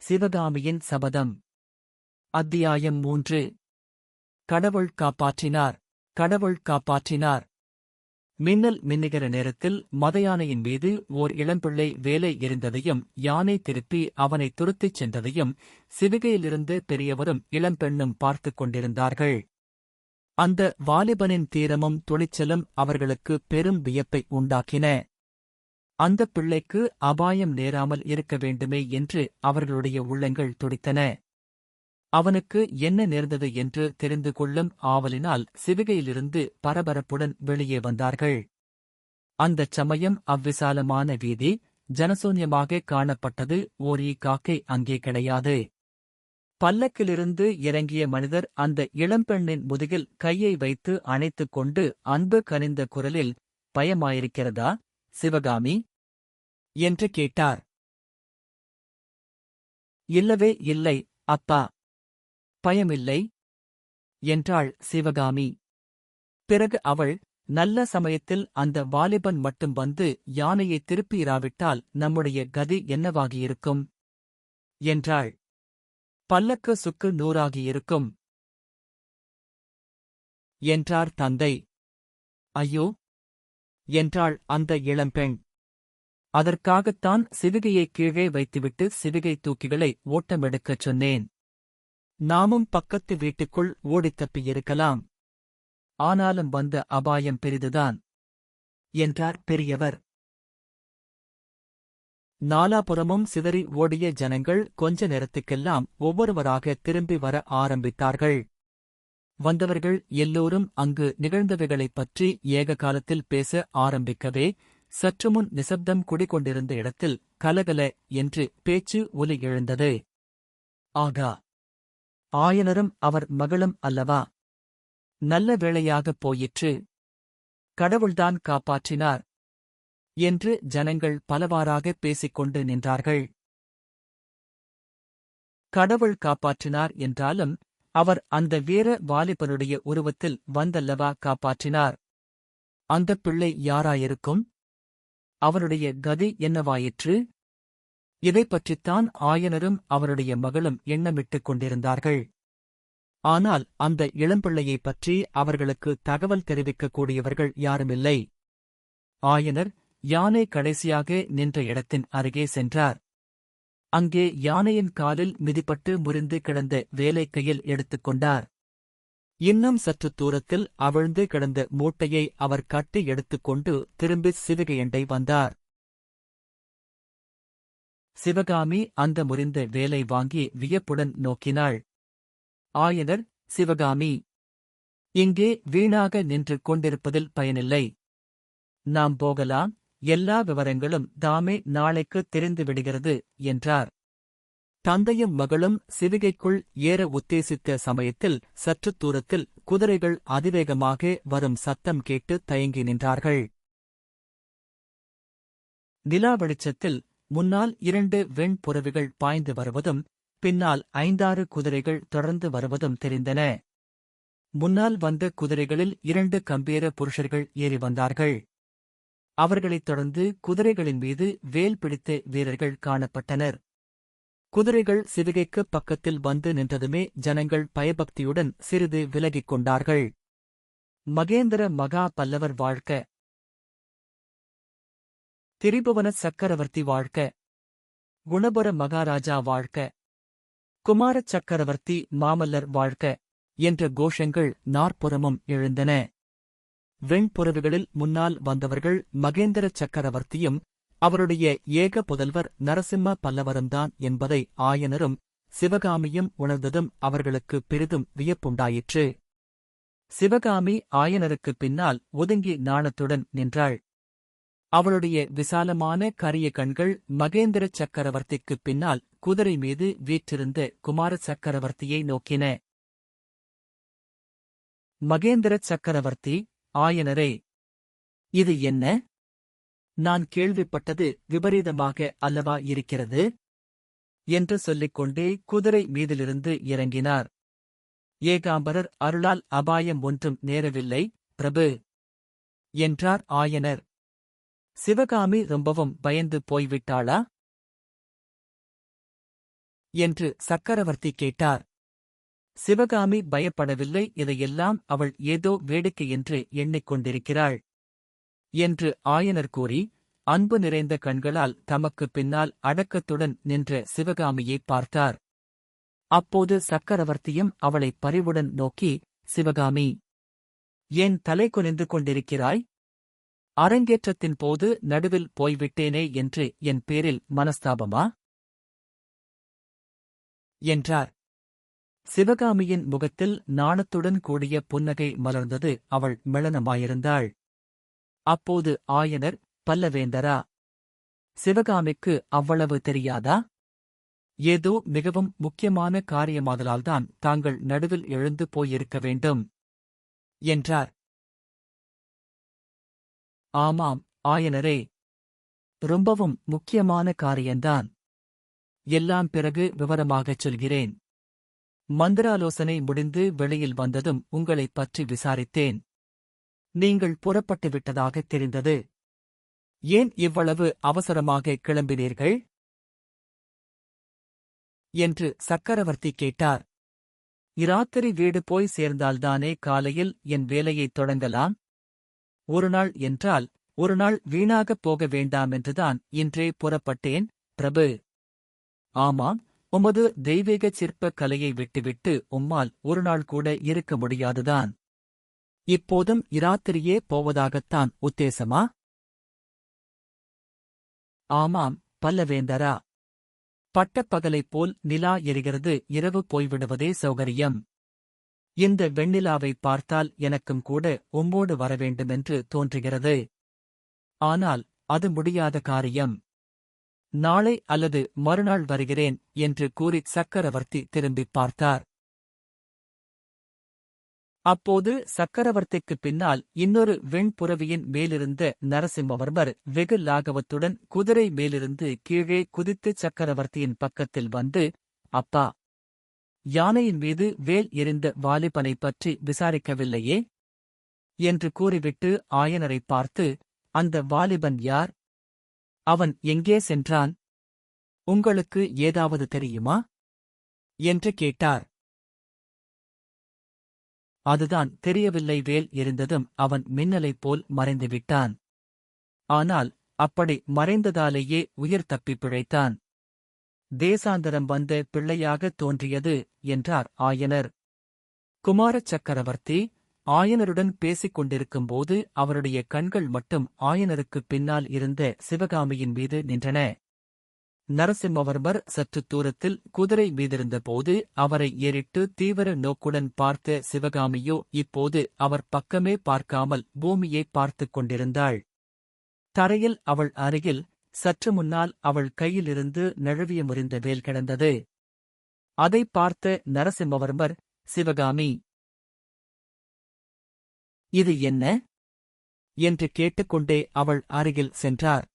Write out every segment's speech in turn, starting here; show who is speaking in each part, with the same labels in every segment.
Speaker 1: சிவகாமியின் சபதம். அத்தியாயம் 3. கடவுள் காப்பாற்றினார். கடவுள் காப்பாற்றினார். மின்னல் மின்னுகிற நேரத்தில் மதயானையின் மீது ஓர் இளம்பிள்ளை வேலை எறிந்ததையும் யானை திருப்பி அவனை துரத்திச் சென்றதையும் சிவிகையிலிருந்து பெரியவரும் இளம்பெண்ணும் பார்த்துக் கொண்டிருந்தார்கள். அந்த வாலிபனின் தீரமும் துணிச்சலும் அவர்களுக்கு பெரும் வியப்பை உண்டாக்கின. அந்தப் பிள்ளைக்கு அபாயம் நேராமல் இருக்க வேண்டுமே என்று அவர்களுடைய உள்ளங்கள் துடித்தன. அவனுக்கு என்ன நேர்ந்தது என்று தெரிந்து கொள்ளும் ஆவலினால் சிவிகையிலிருந்து பரபரப்புடன் வெளியே வந்தார்கள். அந்தச் சமயம் அவ்விசாலமான வீதி ஜனசூன்யமாக காணப்பட்டது. ஓர் காக்கை அங்கே கிடையாது. பல்லக்கிலிருந்து இறங்கிய மனிதர் அந்த இளம்பெண்ணின் முதுகில் கையை வைத்து அணைத்துக் கொண்டு அன்பு கனிந்த குரலில், பயமாயிருக்கிறதா சிவகாமி என்று கேட்டார். இல்லவே இல்லை அப்பா, பயமில்லை என்றாள் சிவகாமி. பிறகு அவள், நல்ல சமயத்தில் அந்த வாலிபன் மட்டும் வந்து யானையை திருப்பியிராவிட்டால் நம்முடைய கதி என்னவாகியிருக்கும் என்றாள். பல்லக்கு சுக்கு நூறாகியிருக்கும் என்றார் தந்தை. ஐயோ என்றாள் அந்த இளம்பெண். அதற்காகத்தான் சிவிகையை கீழே வைத்துவிட்டு சிவிகை தூக்கிகளை ஓட்டமெடுக்கச் சொன்னேன். நாமும் பக்கத்து வீட்டுக்குள் ஓடித் தப்பியிருக்கலாம். ஆனாலும் வந்த அபாயம் பெரிதுதான் என்றார் பெரியவர். நாலாபுறமும் சிதறி ஓடிய ஜனங்கள் கொஞ்ச நேரத்துக்கெல்லாம் ஒவ்வொருவராக திரும்பி வர ஆரம்பித்தார்கள். வந்தவர்கள் எல்லோரும் அங்கு நிகழ்ந்தவைகளைப் பற்றி ஏக காலத்தில் பேச ஆரம்பிக்கவே சற்றுமுன் நிசப்தம் குடிகொண்டிருந்த இடத்தில் கலகல என்று பேச்சு ஒலி எழுந்தது. ஆகா, ஆயனரும் அவர் மகளும் அல்லவா? நல்ல வேளையாகப் போயிற்று. கடவுள்தான் காப்பாற்றினார் என்று ஜனங்கள் பலவாறாகப் பேசிக்கொண்டு நின்றார்கள். கடவுள் காப்பாற்றினார் என்றாலும் அவர் அந்த வீர வாலிபனுடைய உருவத்தில் வந்தல்லவா காப்பாற்றினார். அந்தப் பிள்ளை யாராயிருக்கும்? அவனுடைய கதி என்னவாயிற்று? இதைப்பற்றித்தான் ஆயனரும் அவருடைய மகளும் எண்ணமிட்டுக் கொண்டிருந்தார்கள். ஆனால் அந்த இளம்பிள்ளையைப் பற்றி அவர்களுக்கு தகவல் தெரிவிக்கக்கூடியவர்கள் யாருமில்லை. ஆயனர் யானை கடைசியாக நின்ற இடத்தின் அருகே சென்றார். அங்கே யானையின் காலில் மிதிப்பட்டு முறிந்து கிடந்த வேலை கையில் எடுத்துக்கொண்டார். இன்னும் சற்று தூரத்தில் அவிழ்ந்து கிடந்த மூட்டையை அவர் கட்டி எடுத்துக்கொண்டு திரும்பி சிவிகையண்டை வந்தார். சிவகாமி அந்த முறிந்த வேலை வாங்கி வியப்புடன் நோக்கினாள். ஆயனர், சிவகாமி, இங்கே வீணாக நின்று கொண்டிருப்பதில் பயனில்லை. நாம் போகலாம். எல்லா விவரங்களும் தாமே நாளைக்கு தெரிந்துவிடுகிறது என்றார். தந்தையும் மகளும் சிவிகைக்குள் ஏற உத்தேசித்த சமயத்தில் சற்றுத் தூரத்தில் குதிரைகள் அதிவேகமாக வரும் சத்தம் கேட்டு தயங்கி நின்றார்கள். நிலா வெளிச்சத்தில் முன்னால் 2 வெண்புறவிகள் பாய்ந்து வருவதும் பின்னால் 5-6 குதிரைகள் தொடர்ந்து வருவதும் தெரிந்தன. முன்னால் வந்த குதிரைகளில் 2 கம்பீர புருஷர்கள் ஏறி வந்தார்கள். அவர்களைத் தொடர்ந்து குதிரைகளின் மீது வேல் பிடித்த வீரர்கள் காணப்பட்டனர். குதிரைகள் சிவிகைக்குப் பக்கத்தில் வந்து நின்றதுமே ஜனங்கள் பயபக்தியுடன் சிறிது விலகிக் கொண்டார்கள். மகேந்திர மகா பல்லவர் வாழ்க! திரிபுவன சக்கரவர்த்தி வாழ்க! குணபுர மகாராஜா வாழ்க! குமாரச் சக்கரவர்த்தி மாமல்லர் வாழ்க! என்ற கோஷங்கள் நாற்புறமும் எழுந்தன. வெண்புறவிகளில் முன்னால் வந்தவர்கள் மகேந்திர சக்கரவர்த்தியும் அவருடைய ஏக புதல்வர் நரசிம்ம பல்லவரும்தான் என்பதை ஆயனரும் சிவகாமியும் உணர்ந்ததும் அவர்களுக்கு பெரிதும் வியப்புண்டாயிற்று. சிவகாமி ஆயனருக்குப் பின்னால் ஒதுங்கி நாணத்துடன் நின்றாள். அவளுடைய விசாலமான கரிய கண்கள் மகேந்திர சக்கரவர்த்திக்குப் பின்னால் குதிரை மீது வீற்றிருந்த குமார சக்கரவர்த்தியை நோக்கின. மகேந்திர சக்கரவர்த்தி, ஆயனரே, இது என்ன? நான் கேள்விப்பட்டது விபரீதமாக அல்லவா இருக்கிறது என்று சொல்லிக்கொண்டே குதிரை மீதிலிருந்து இறங்கினார். ஏகாம்பரர் அருளால் அபாயம் ஒன்றும் நேரவில்லை பிரபு என்றார் ஆயனர். சிவகாமி ரொம்பவும் பயந்து போய்விட்டாளா? என்று சக்கரவர்த்தி கேட்டார். சிவகாமி பயப்படவில்லை. இதையெல்லாம் அவள் ஏதோ வேடிக்கை என்று எண்ணிக்கொண்டிருக்கிறாள் என்று ஆயனர் கூறி, அன்பு நிறைந்த கண்களால் தமக்கு பின்னால் அடக்கத்துடன் நின்ற சிவகாமியை பார்த்தார். அப்போது சக்கரவர்த்தியும் அவளை பரிவுடன் நோக்கி, சிவகாமி, ஏன் தலை குனிந்து கொண்டிருக்கிறாய்? அரங்கேற்றத்தின் போது நடுவில் போய்விட்டேனே என்று என் பேரில் மனஸ்தாபமா? என்றார். சிவகாமியின் முகத்தில் நாணத்துடன் கூடிய புன்னகை மலர்ந்தது. அவள் மெளனமாயிருந்தாள். அப்போது ஆயனர், பல்லவேந்தரா, சிவகாமிக்கு அவ்வளவு தெரியாதா? ஏதோ மிகவும் முக்கியமான காரியமாதலால்தான் தாங்கள் நடுவில் எழுந்து போயிருக்க வேண்டும் என்றார். ஆமாம் ஆயனரே, ரொம்பவும் முக்கியமான காரியந்தான். எல்லாம் பிறகு விவரமாகச் சொல்கிறேன். மந்திராலோசனை முடிந்து வெளியில் வந்ததும் உங்களைப் பற்றி விசாரித்தேன். நீங்கள் புறப்பட்டு விட்டதாகத் தெரிந்தது. ஏன் இவ்வளவு அவசரமாக கிளம்பினீர்கள் என்று சக்கரவர்த்தி கேட்டார். இராத்திரி வீடு போய் சேர்ந்தால்தானே காலையில் என் வேலையைத் தொடங்கலாம். ஒரு நாள் என்றால் ஒரு நாள் வீணாகப் போக வேண்டாமென்றுதான் இன்றே புறப்பட்டேன் பிரபு. ஆமாம், உமது தெய்வீகச் சிற்பக் கலையை விட்டுவிட்டு உம்மால் ஒரு நாள் கூட இருக்க முடியாதுதான். இப்போதும் இராத்திரியே போவதாகத்தான் உத்தேசமா? ஆமாம் பல்லவேந்தரா. பட்டப்பகலைப் போல் நிலா எரிகிறது. இரவு போய்விடுவதே சௌகரியம். இந்த வெண்ணிலாவைப் பார்த்தால் எனக்கும் கூட உம்மோடு வரவேண்டுமென்று தோன்றுகிறது. ஆனால் அது முடியாத காரியம். நாளை அல்லது மறுநாள் வருகிறேன் என்று கூறி சக்கரவர்த்தி திரும்பிப் பார்த்தார். அப்போது சக்கரவர்த்திக்குப் பின்னால் இன்னொரு வெண்புறவியின் மேலிருந்த நரசிம்மவர்மர் வெகு லாகவத்துடன் குதிரை மேலிருந்து கீழே குதித்துச் சக்கரவர்த்தியின் பக்கத்தில் வந்து, அப்பா, யானையின் மீது வேல் எறிந்த வாலிபனைப் பற்றி விசாரிக்கவில்லையே என்று கூறிவிட்டு ஆயனரைப் பார்த்து, அந்த வாலிபன் யார்? அவன் எங்கே சென்றான்? உங்களுக்கு ஏதாவது தெரியுமா என்று கேட்டார். அதுதான் தெரியவில்லை. வேல் எறிந்ததும் அவன் மின்னலைப் போல் மறைந்துவிட்டான். ஆனால் அப்படி மறைந்ததாலேயே உயிர் தப்பிப் பிழைத்தான். தேசாந்தரம் வந்த பிள்ளையாகத் தோன்றியது என்றார் ஆயனர். குமாரச் சக்கரவர்த்தி ஆயனருடன் பேசிக் கொண்டிருக்கும்போது அவருடைய கண்கள் மட்டும் ஆயனருக்குப் பின்னால் இருந்த சிவகாமியின் மீது நின்றன. நரசிம்மவர்மர் சற்று தூரத்தில் குதிரை மீதிருந்தபோது அவரை ஏறிட்டு தீவிர நோக்குடன் பார்த்த சிவகாமியோ இப்போது அவர் பக்கமே பார்க்காமல் பூமியை பார்த்துக் கொண்டிருந்தாள். தரையில் அவள் அருகில் சற்று முன்னால் அவள் கையிலிருந்து நழுவிய முறிந்த வேல் கிடந்தது. அதைப் பார்த்த நரசிம்மவர்மர், சிவகாமி, இது என்ன என்று கேட்டுக்கொண்டே அவள் அருகில் சென்றார்.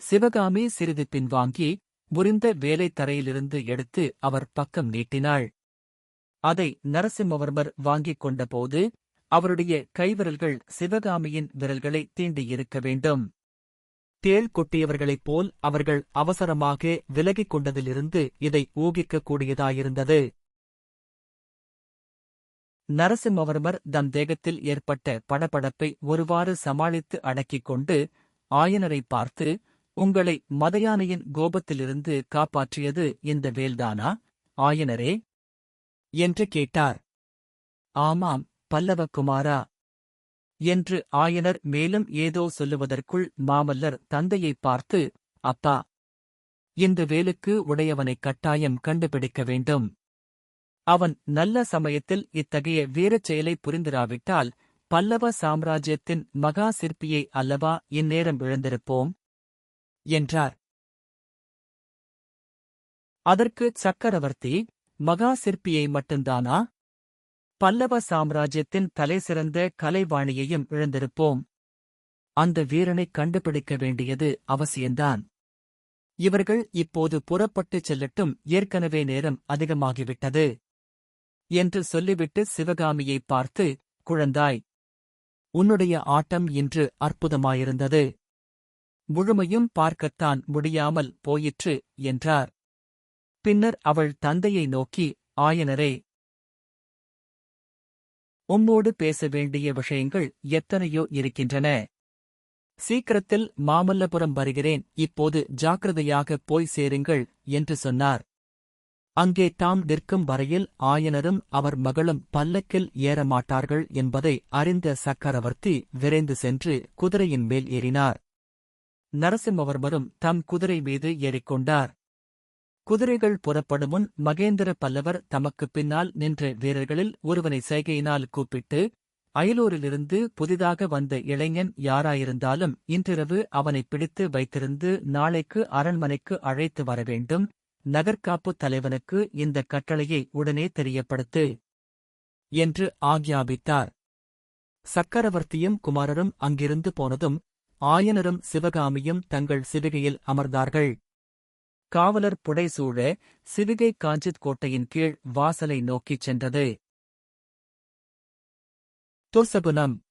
Speaker 1: சிவகாமி சிறிது பின்வாங்கி முறிந்த வேலை தரையிலிருந்து எடுத்து அவர் பக்கம் நீட்டினாள். அதை நரசிம்மவர்மர் வாங்கிக் கொண்டபோது அவருடைய கைவிரல்கள் சிவகாமியின் விரல்களை தீண்டியிருக்க வேண்டும். தேள் கொட்டியவர்களைப் போல் அவர்கள் அவசரமாக விலகிக் கொண்டதிலிருந்து இதை ஊகிக்கக்கூடியதாயிருந்தது. நரசிம்மவர்மர் தம் தேகத்தில் ஏற்பட்ட படபடப்பை ஒருவாறு சமாளித்து அடக்கிக் கொண்டு ஆயனரைப் பார்த்து, உங்களை மதயானையின் கோபத்திலிருந்து காப்பாற்றியது இந்த வேல்தானா ஆயனரே என்று கேட்டார். ஆமாம் பல்லவகுமாரா என்று ஆயனர் மேலும் ஏதோ சொல்லுவதற்குள் மாமல்லர் தந்தையைப் பார்த்து, அப்பா, இந்த வேலுக்கு உடையவனைக் கட்டாயம் கண்டுபிடிக்க வேண்டும். அவன் நல்ல சமயத்தில் இத்தகைய வீரச் செயலை புரிந்திராவிட்டால் பல்லவ சாம்ராஜ்யத்தின் மகா சிற்பியை அல்லவா இந்நேரம் இழந்திருப்போம் என்றார். அதற்கு சக்கரவர்த்தி, மகா சிற்பியை மட்டும்தானா? பல்லவ சாம்ராஜ்யத்தின் தலைசிறந்த கலைவாணியையும் இழந்திருப்போம். அந்த வீரனைக் கண்டுபிடிக்க வேண்டியது அவசியந்தான். இவர்கள் இப்போது புறப்பட்டுச் செல்லட்டும், ஏற்கனவே நேரம் அதிகமாகிவிட்டது என்று சொல்லிவிட்டு சிவகாமியைப் பார்த்து, குழந்தாய், உன்னுடைய ஆட்டம் இன்று அற்புதமாயிருந்தது. முழுமையும் பார்க்கத்தான் முடியாமல் போயிற்று என்றார். பின்னர் அவள் தந்தையை நோக்கி, ஆயனரே, உம்மோடு பேச வேண்டிய விஷயங்கள் எத்தனையோ இருக்கின்றன. சீக்கிரத்தில் மாமல்லபுரம் வருகிறேன், இப்போது ஜாக்கிரதையாகப் போய் சேருங்கள் என்று சொன்னார். அங்கே தாம் நிற்கும் வரையில் ஆயனரும் அவர் மகளும் பல்லக்கில் ஏறமாட்டார்கள் என்பதை அறிந்த சக்கரவர்த்தி விரைந்து சென்று குதிரையின் மேல் ஏறினார். நரசிம்மவர்மரும் தம் குதிரை மீது ஏறிக்கொண்டார். குதிரைகள் புறப்படுமுன் மகேந்திர பல்லவர் தமக்குப் பின்னால் நின்ற வீரர்களில் ஒருவனை செய்கையினால் கூப்பிட்டு, அயலூரிலிருந்து புதிதாக வந்த இளைஞன் யாராயிருந்தாலும் இன்றிரவு அவனைப் பிடித்து வைத்திருந்து நாளைக்கு அரண்மனைக்கு அழைத்து வரவேண்டும். நகர்காப்புத் தலைவனுக்கு இந்த கட்டளையை உடனே தெரியப்படுத்து என்று ஆக்ஞாபித்தார். சக்கரவர்த்தியும் குமாரரும் அங்கிருந்து போனதும் ஆயனரும் சிவகாமியும் தங்கள் சிவிகையில் அமர்ந்தார்கள். காவலர் புடைசூழ சிவிகை காஞ்சித் கோட்டையின் கீழ் வாசலை நோக்கிச் சென்றது. துர்சகுனம்